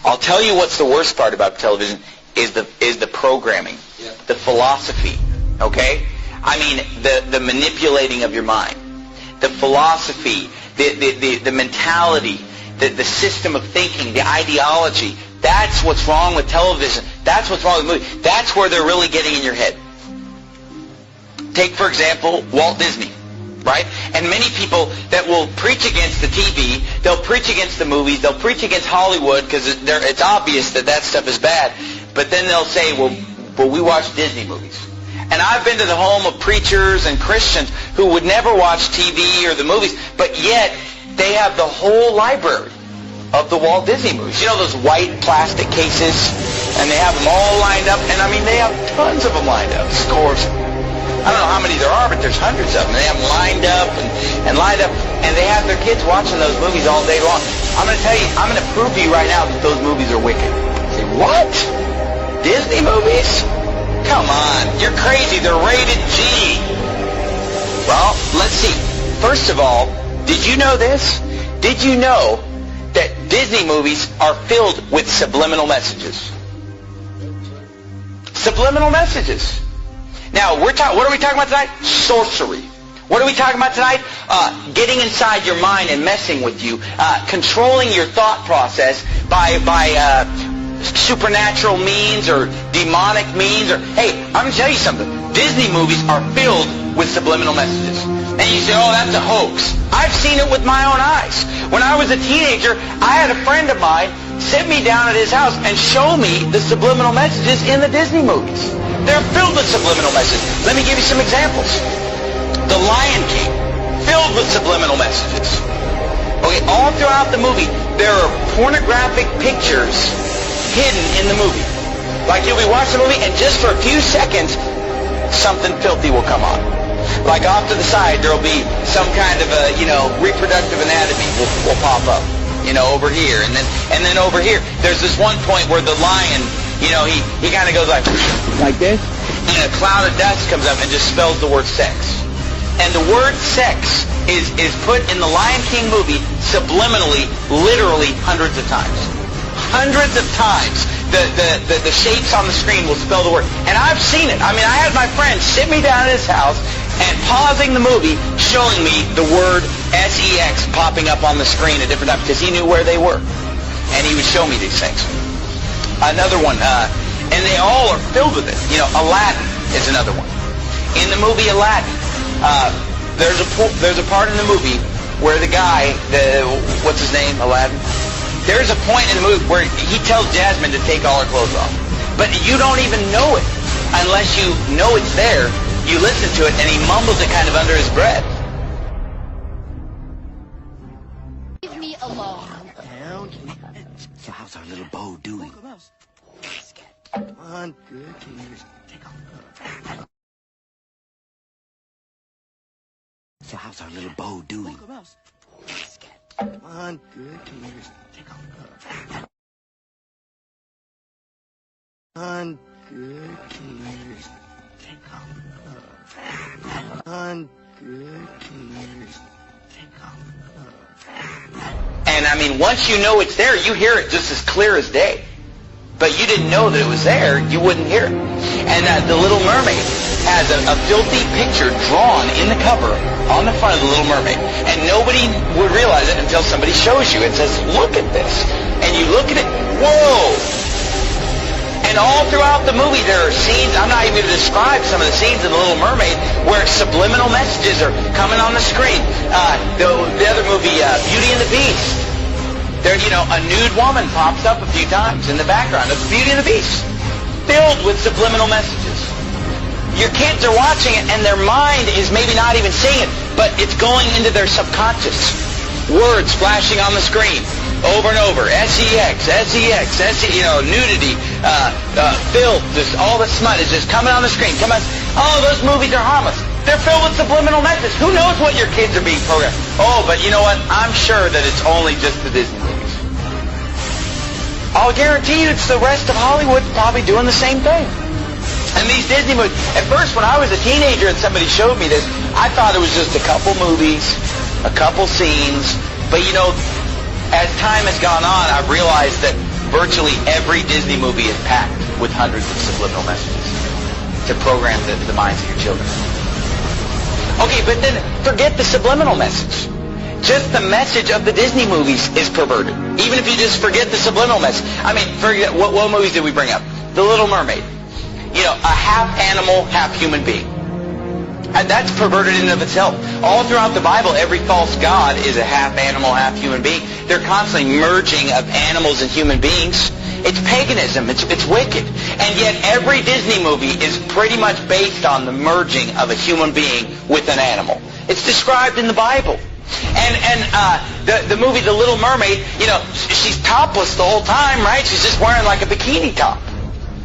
I'll tell you what's the worst part about television is the programming, the philosophy, okay? I mean, the manipulating of your mind, the philosophy, the mentality, the system of thinking, the ideology. That's what's wrong with television. That's what's wrong with movies. That's where they're really getting in your head. Take, for example, Walt Disney, right? And many people that will preach against the TV, they'll preach against the movies, they'll preach against Hollywood because it's obvious that stuff is bad. But then they'll say, well, we watch Disney movies. And I've been to the home of preachers and Christians who would never watch TV or the movies, but yet they have the whole library of the Walt Disney movies. You know those white plastic cases? And they have them all lined up. And I mean, they have tons of them lined up. Scores. I don't know how many there are, but there's hundreds of them. They have them lined up and lined up. And they have their kids watching those movies all day long. I'm going to tell you, I'm going to prove to you right now that those movies are wicked. You say, what? Disney movies? Come on. You're crazy. They're rated G. Well, let's see. First of all, did you know this? Did you know that Disney movies are filled with subliminal messages? Subliminal messages. Now, what are we talking about tonight? Sorcery. What are we talking about tonight? Getting inside your mind and messing with you, controlling your thought process by supernatural means or demonic means. Or hey, I'm going to tell you something. Disney movies are filled with subliminal messages. And you say, oh, that's a hoax. I've seen it with my own eyes. When I was a teenager, I had a friend of mine sit me down at his house and show me the subliminal messages in the Disney movies. They're filled with subliminal messages. Let me give you some examples. The Lion King, filled with subliminal messages. Okay, all throughout the movie, there are pornographic pictures hidden in the movie. Like you'll be watching the movie, and just for a few seconds, something filthy will come on. Like off to the side, there'll be some kind of a, reproductive anatomy will pop up, over here. And then over here, there's this one point where the lion, he kind of goes like this. And a cloud of dust comes up and just spells the word sex. And the word sex is put in the Lion King movie subliminally, literally hundreds of times. Hundreds of times. The shapes on the screen will spell the word. And I've seen it. I mean, I had my friend sit me down at his house and pausing the movie, showing me the word S-E-X popping up on the screen at different times because he knew where they were. And he would show me these things. Another one, and they all are filled with it. Aladdin is another one. In the movie Aladdin, there's a part in the movie where the guy, what's his name, Aladdin? There's a point in the movie where he tells Jasmine to take all her clothes off. But you don't even know it unless you know it's there. You listen to it, and he mumbles it kind of under his breath. Leave me alone. So how's our little beau doing? Come on, good. Take off. So how's our little beau doing? Come on, good. Take off. Come on, good. Take off. On good keys. Take off. And I mean, once you know it's there, you hear it just as clear as day. But you didn't know that it was there, you wouldn't hear it. And The Little Mermaid has a filthy picture drawn in the cover on the front of The Little Mermaid. And nobody would realize it until somebody shows you and says, look at this. And you look at it, whoa! And all throughout the movie there are scenes, I'm not even going to describe some of the scenes in The Little Mermaid where subliminal messages are coming on the screen. The other movie, Beauty and the Beast. There, a nude woman pops up a few times in the background. It's Beauty and the Beast. Filled with subliminal messages. Your kids are watching it and their mind is maybe not even seeing it, but it's going into their subconscious. Words flashing on the screen. Over and over, S-E-X, S-E-X, nudity, filth, just all the smut is just coming on the screen. Oh, those movies are harmless. They're filled with subliminal messages. Who knows what your kids are being programmed? Oh, but you know what? I'm sure that it's only just the Disney movies. I'll guarantee you it's the rest of Hollywood probably doing the same thing. And these Disney movies, at first when I was a teenager and somebody showed me this, I thought it was just a couple movies, a couple scenes, but as time has gone on, I've realized that virtually every Disney movie is packed with hundreds of subliminal messages to program the minds of your children. Okay, but then forget the subliminal message. Just the message of the Disney movies is perverted. Even if you just forget the subliminal message. I mean, forget, what movies did we bring up? The Little Mermaid. You know, a half animal, half human being. And that's perverted in and of itself. All throughout the Bible, every false god is a half animal, half human being. They're constantly merging of animals and human beings. It's paganism. It's wicked. And yet every Disney movie is pretty much based on the merging of a human being with an animal. It's described in the Bible. And the movie The Little Mermaid, you know, she's topless the whole time, right? She's just wearing like a bikini top.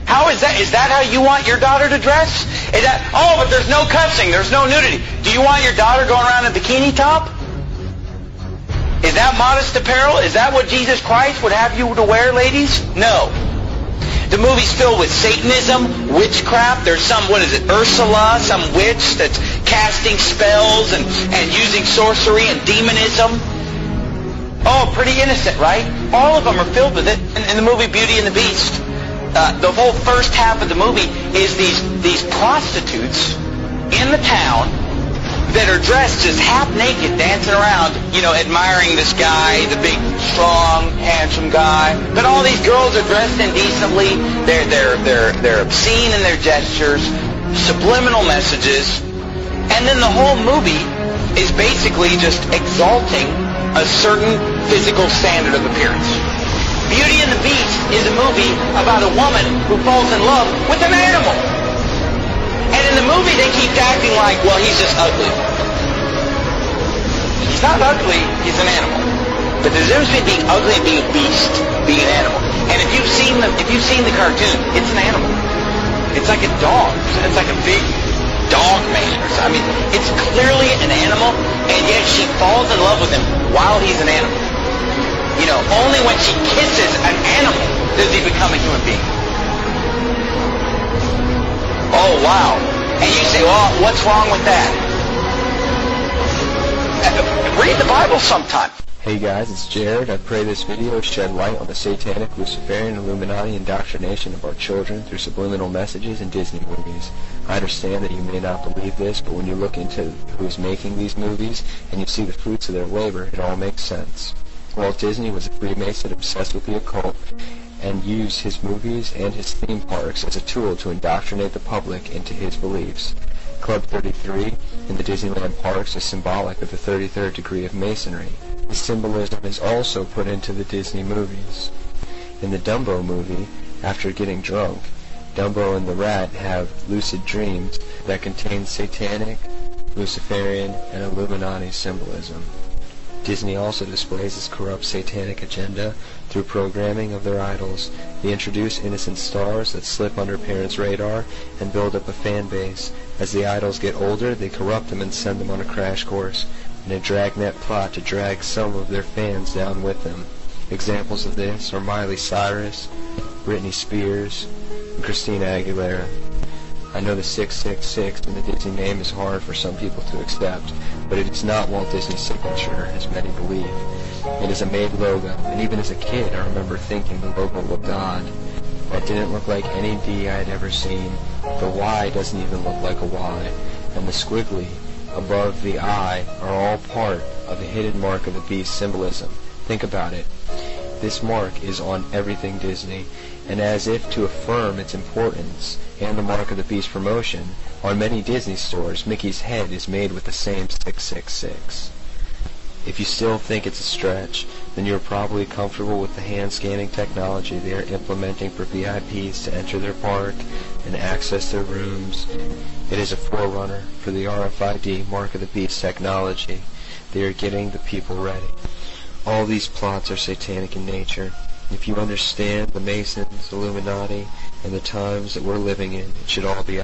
How is that? Is that how you want your daughter to dress? Is that, oh, but there's no cussing, there's no nudity. Do you want your daughter going around in a bikini top? Is that modest apparel? Is that what Jesus Christ would have you to wear, ladies? No. The movie's filled with Satanism, witchcraft. There's some, what is it, Ursula, some witch that's casting spells and using sorcery and demonism. Oh, pretty innocent, right? All of them are filled with it. In the movie Beauty and the Beast, the whole first half of the movie is these prostitutes in the town that are dressed just half naked, dancing around, you know, admiring this guy, the big, strong, handsome guy. But all these girls are dressed indecently. They're obscene in their gestures, subliminal messages, and then the whole movie is basically just exalting a certain physical standard of appearance. Beauty and the Beast is a movie about a woman who falls in love with an animal. And in the movie they keep acting like, well, he's just ugly. He's not ugly, he's an animal. But there's a difference between being ugly and being a beast, being an animal. And if you've seen the cartoon, it's an animal. It's like a dog. It's like a big dog man. I mean, it's clearly an animal, and yet she falls in love with him while he's an animal. You know, only when she kisses an animal does he become a human being. Oh, wow. And you say, well, what's wrong with that? Read the Bible sometime. Hey guys, it's Jared. I pray this video shed light on the satanic, Luciferian, Illuminati indoctrination of our children through subliminal messages in Disney movies. I understand that you may not believe this, but when you look into who's making these movies and you see the fruits of their labor, it all makes sense. Walt Disney was a Freemason obsessed with the occult and used his movies and his theme parks as a tool to indoctrinate the public into his beliefs. Club 33 in the Disneyland parks is symbolic of the 33rd degree of Masonry. The symbolism is also put into the Disney movies. In the Dumbo movie, after getting drunk, Dumbo and the rat have lucid dreams that contain satanic, Luciferian, and Illuminati symbolism. Disney also displays its corrupt satanic agenda through programming of their idols. They introduce innocent stars that slip under parents' radar and build up a fan base. As the idols get older, they corrupt them and send them on a crash course in a dragnet plot to drag some of their fans down with them. Examples of this are Miley Cyrus, Britney Spears, and Christina Aguilera. I know the 666 in the Disney name is hard for some people to accept, but it is not Walt Disney's signature, as many believe. It is a made logo, and even as a kid I remember thinking the logo looked odd. That didn't look like any D I had ever seen. The Y doesn't even look like a Y, and the squiggly above the I are all part of the hidden mark of the beast symbolism. Think about it. This mark is on everything Disney, and as if to affirm its importance and the mark of the beast promotion, on many Disney stores, Mickey's head is made with the same 666. If you still think it's a stretch, then you're probably comfortable with the hand-scanning technology they are implementing for VIPs to enter their park and access their rooms. It is a forerunner for the RFID Mark of the Beast technology. They are getting the people ready. All these plots are satanic in nature. If you understand the Masons, Illuminati, and the times that we're living in, it should all be